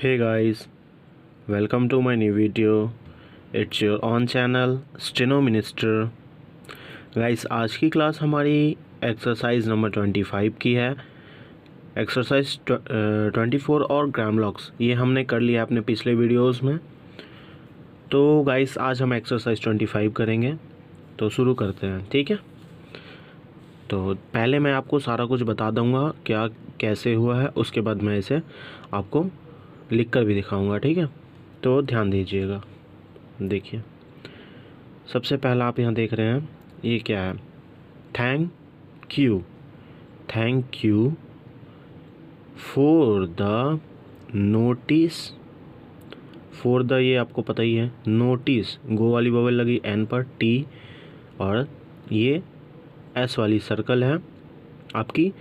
Hey guys, welcome to my new video. It's your on channel Steno Minister. Guys आज की class हमारी exercise number 25 की है। Exercise 24 और ग्राम लॉक्स ये हमने कर लिया अपने पिछले वीडियोस में। तो गाइस आज हम एक्सरसाइज 25 करेंगे, तो शुरू करते हैं, ठीक है। तो पहले मैं आपको सारा कुछ बता दूंगा क्या कैसे हुआ है, उसके बाद मैं इसे आपको लिख कर भी दिखाऊंगा, ठीक है। तो ध्यान दीजिएगा। देखिए सबसे पहला आप यहाँ देख रहे हैं, ये क्या है? Thank you for the notice. For the ये आपको पता ही है, नोटिस गो वाली बबल लगी एन पर, टी, और ये एस वाली सर्कल है आपकी,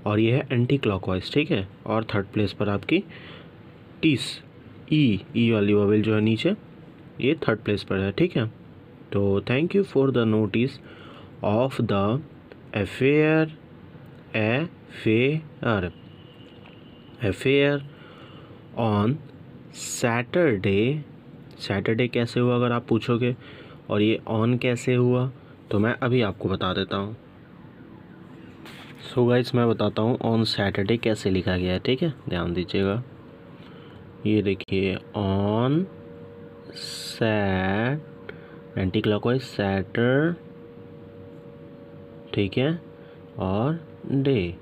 और ये है एंटी क्लॉकवाइज, ठीक है। और थर्ड प्लेस पर आपकी टीस, ई वाली वोवेल जो है नीचे, ये थर्ड प्लेस पर है, ठीक है। तो thank you for the notice of the affair on Saturday. Saturday कैसे हुआ अगर आप पूछोगे, और ये ऑन कैसे हुआ, तो मैं अभी आपको बता देता हूँ। सो गाइस मैं बताता हूँ ऑन सैटरडे कैसे लिखा गया है, ठीक है। ध्यान दीजिएगा, ये देखिए ऑन एंटी क्लॉकवाइज सैटर, ठीक है, और डे,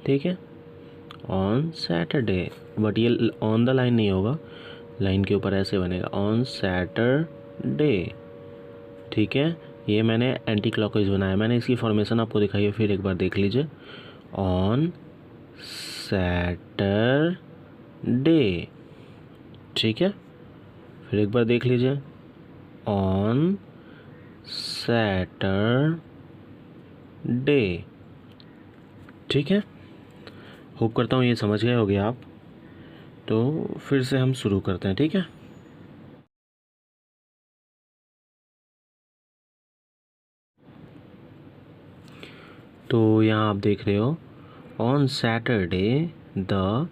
ठीक है, ऑन सैटरडे। बट ये ऑन द लाइन नहीं होगा, लाइन के ऊपर ऐसे बनेगा ऑन सैटरडे, ठीक है। ये मैंने एंटी क्लॉकवाइज बनाया, मैंने इसकी फॉर्मेशन आपको दिखाई है, फिर एक बार देख लीजिए। ऑन सैटरडे, ठीक है, फिर एक बार देख लीजिए, ऑन सैटरडे, ठीक है। होप करता हूँ ये समझ गए होगे आप। तो फिर से हम शुरू करते हैं, ठीक है। तो यहाँ आप देख रहे हो ऑन सैटरडे द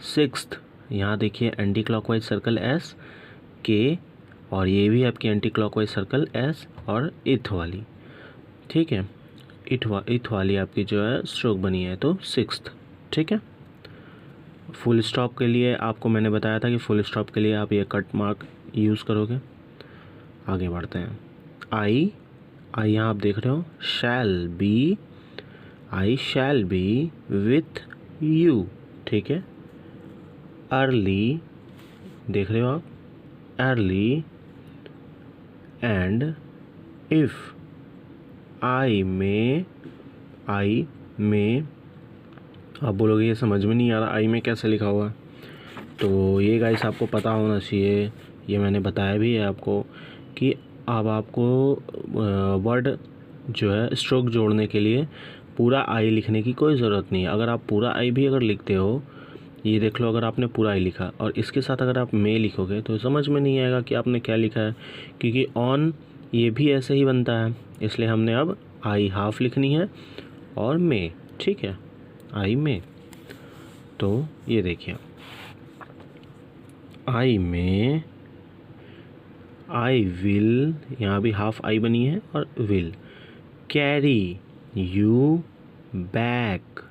6th, यहाँ देखिए एंटी क्लॉकवाइज सर्कल एस के, और ये भी आपकी एंटी क्लॉकवाइज सर्कल एस और इथ वाली, ठीक है। इथ वाली आपकी जो है स्ट्रोक बनी है, तो 6th, ठीक है। फुल स्टॉप के लिए आपको मैंने बताया था कि फुल स्टॉप के लिए आप ये कट मार्क यूज़ करोगे। आगे बढ़ते हैं। आई यहाँ आप देख रहे हो आई शैल बी विथ यू, ठीक है। अर्ली देख रहे हो आप, अर्ली, एंड इफ़ आई में आप बोलोगे ये समझ में नहीं आ रहा आई में कैसे लिखा हुआ है, तो ये गाइस आपको पता होना चाहिए, ये मैंने बताया भी है आपको कि अब आपको वर्ड जो है स्ट्रोक जोड़ने के लिए पूरा आई लिखने की कोई ज़रूरत नहीं है। अगर आप पूरा आई भी अगर लिखते हो, ये देख लो, अगर आपने पूरा आई लिखा और इसके साथ अगर आप में लिखोगे तो समझ में नहीं आएगा कि आपने क्या लिखा है, क्योंकि ऑन ये भी ऐसे ही बनता है, इसलिए हमने अब आई हाफ लिखनी है और में, ठीक है, आई में। तो ये देखिए आई में, आई विल, यहाँ भी हाफ आई बनी है, और will carry you back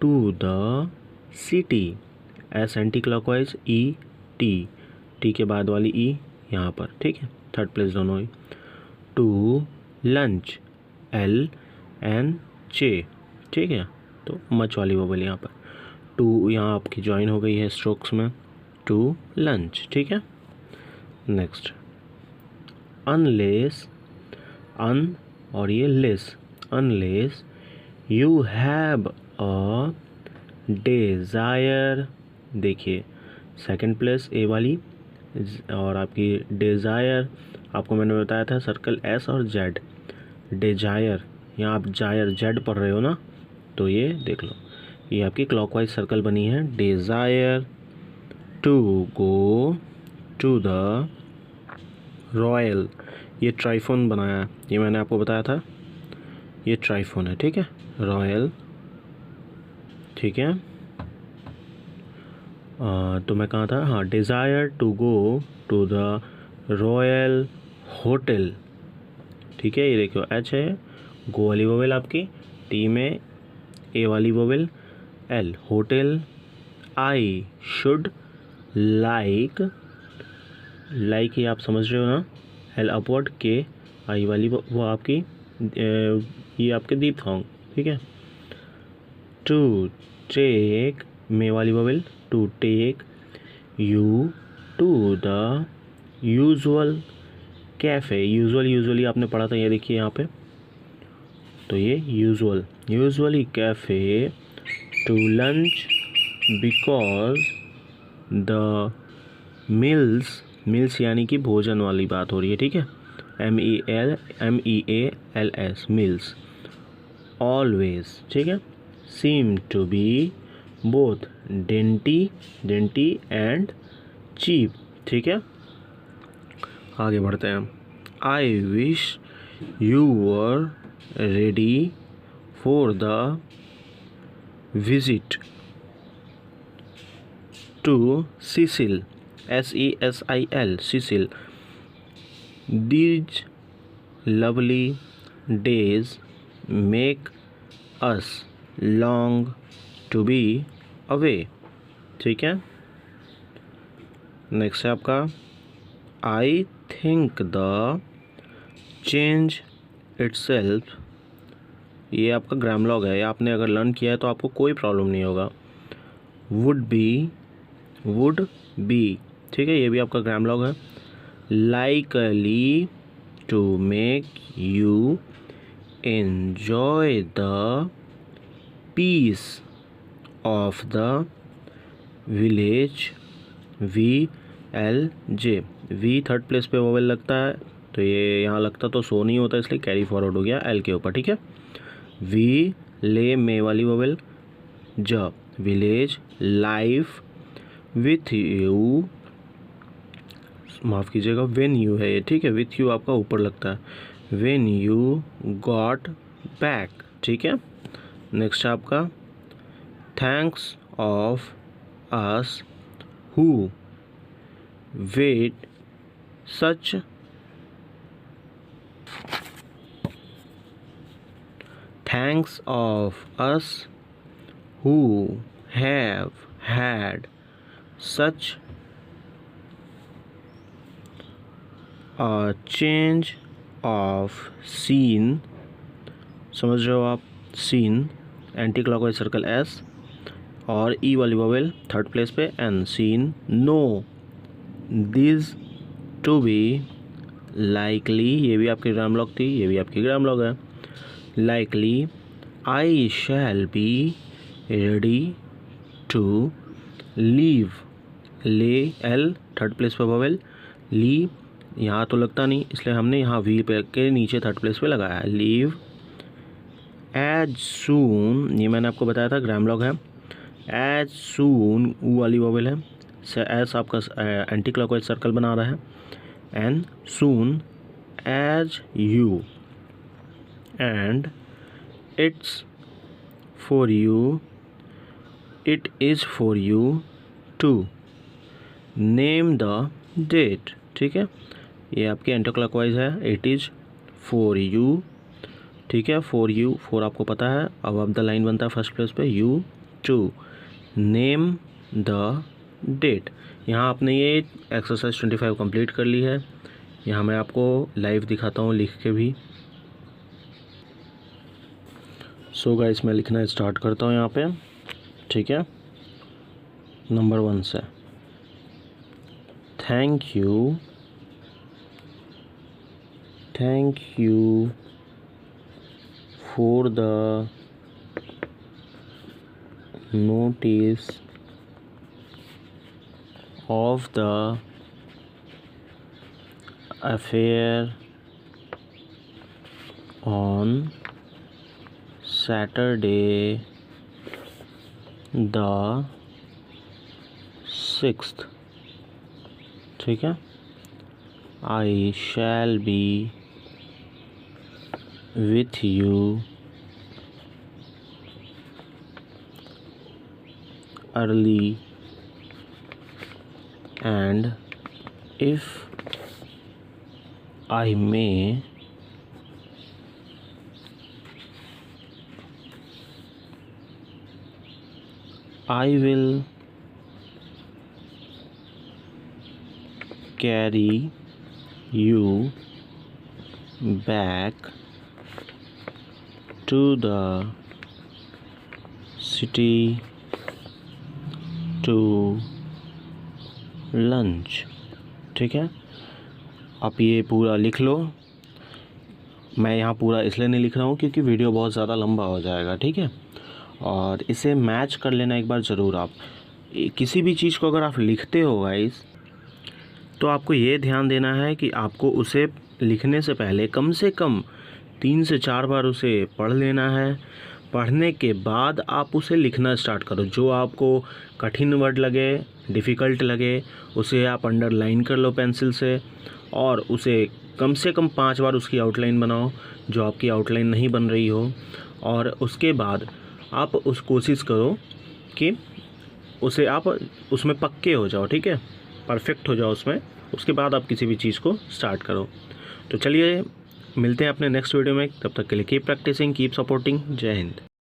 to the city, S anti clockwise, E T के बाद वाली ई यहाँ पर, ठीक है, थर्ड प्लेस दोनों ही। टू लंच, एल एन चे, ठीक है, तो मच वाली वोवेल यहाँ पर, टू यहाँ आपकी ज्वाइन हो गई है स्ट्रोक्स में, टू लंच, ठीक है। नेक्स्ट अनलेस, अन और ये less, unless you have a desire, देखिए सेकंड प्लेस ए वाली, और आपकी डिज़ायर आपको मैंने बताया था सर्कल एस और जेड, डिज़ायर, यहाँ आप जायर जेड पढ़ रहे हो ना, तो ये देख लो, ये आपकी क्लॉकवाइज सर्कल बनी है, desire to go to the royal, ये ट्राइफोन बनाया है, ये मैंने आपको बताया था, ये ट्राइफोन है, ठीक है, रॉयल, ठीक है। तो मैं कहाँ था, हाँ, desire to go to the royal hotel. ठीक है, ये देखो एच है, गो वाली वोवेल आपकी, टी में ए वाली vowel, L hotel, I should like, like ये आप समझ रहे हो ना, एल अपवर्ड, के आई वाली वो आपकी ये आपके दीपथॉन्ग। ठीक है, टू टेक मे वाली vowel, to take you to the usual cafe. Usually आपने पढ़ा था, ये देखिए यहाँ पे, तो ये usually cafe to lunch because the meals यानी कि भोजन वाली बात हो रही है। ठीक है, MEALS मिल्स, ऑलवेज। ठीक है, seem to be both dainty and cheap. ठीक है, आगे बढ़ते हैं। I wish you were ready for the visit to Cecil, SESIL, Cecil. These lovely days make us long to be away। ठीक है, next है आपका, I think the change itself. ये आपका ग्रामलॉग है, ये आपने अगर लर्न किया है तो आपको कोई प्रॉब्लम नहीं होगा। वुड बी, ठीक है, ये भी आपका ग्रामलॉग है। Likely to make you enjoy the peace of the village, VLJ। V third place पे वोवेल लगता है, तो ये यहाँ लगता तो सो नहीं होता, इसलिए कैरी फॉरवर्ड हो गया एल के ऊपर। ठीक है, वी ले मे वाली वोवेल, ज विलेज, लाइफ विथ यू, माफ़ कीजिएगा वेन यू है ये। ठीक है, विथ यू आपका ऊपर लगता है, वेन यू गॉट बैक। ठीक है, नेक्स्ट आपका, thanks of us who wait such, thanks of us who have had such a change of scene। समझ रहे हो आप, seen anti clockwise circle S और E वाली वोवेल थर्ड प्लेस पे N, seen. Know this to be likely, ये भी आपकी ग्रामलॉग थी, ये भी आपकी ग्रामलॉग है। Likely I shall be ready to leave, ले एल थर्ड प्लेस पे वोवेल, ली यहाँ तो लगता नहीं, इसलिए हमने यहाँ वी पे के नीचे थर्ड प्लेस पे लगाया है। लीव एज सून, ये मैंने आपको बताया था ग्रामलॉग है। एज सून ऊ वाली वोवेल है, एस आपका एंटी क्लॉकवाइज सर्कल बना रहा है। And soon as you, and it's for you, it is for you to name the date. ठीक है, ये आपकी एंटी क्लॉकवाइज है, इट इज़ फॉर यू। ठीक है, फॉर यू, फॉर आपको पता है, अब द लाइन बनता है फर्स्ट प्लेस पे, you to name the date. यहाँ आपने ये एक्सरसाइज 25 कंप्लीट कर ली है। यहाँ मैं आपको लाइव दिखाता हूँ लिख के भी। सो गाइस, मैं लिखना स्टार्ट करता हूँ यहाँ पे। ठीक है, नंबर 1 से, thank you for the notice of the affair on Saturday the 6th। ठीक है, I shall be with you early and if I may, I will carry you back to the city to lunch। ठीक है, आप ये पूरा लिख लो। मैं यहाँ पूरा इसलिए नहीं लिख रहा हूँ क्योंकि वीडियो बहुत ज़्यादा लंबा हो जाएगा। ठीक है, और इसे मैच कर लेना एक बार ज़रूर। आप किसी भी चीज़ को अगर आप लिखते हो गाइस, तो आपको ये ध्यान देना है कि आपको उसे लिखने से पहले कम से कम 3 से 4 बार उसे पढ़ लेना है। पढ़ने के बाद आप उसे लिखना स्टार्ट करो। जो आपको कठिन वर्ड लगे, डिफ़िकल्ट लगे, उसे आप अंडरलाइन कर लो पेंसिल से, और उसे कम से कम 5 बार उसकी आउटलाइन बनाओ जो आपकी आउटलाइन नहीं बन रही हो। और उसके बाद आप उस कोशिश करो कि उसे आप उसमें पक्के हो जाओ। ठीक है, परफेक्ट हो जाओ उसमें। उसके बाद आप किसी भी चीज़ को स्टार्ट करो। तो चलिए मिलते हैं अपने नेक्स्ट वीडियो में। तब तक के लिए कीप प्रैक्टिसिंग, कीप सपोर्टिंग। जय हिंद।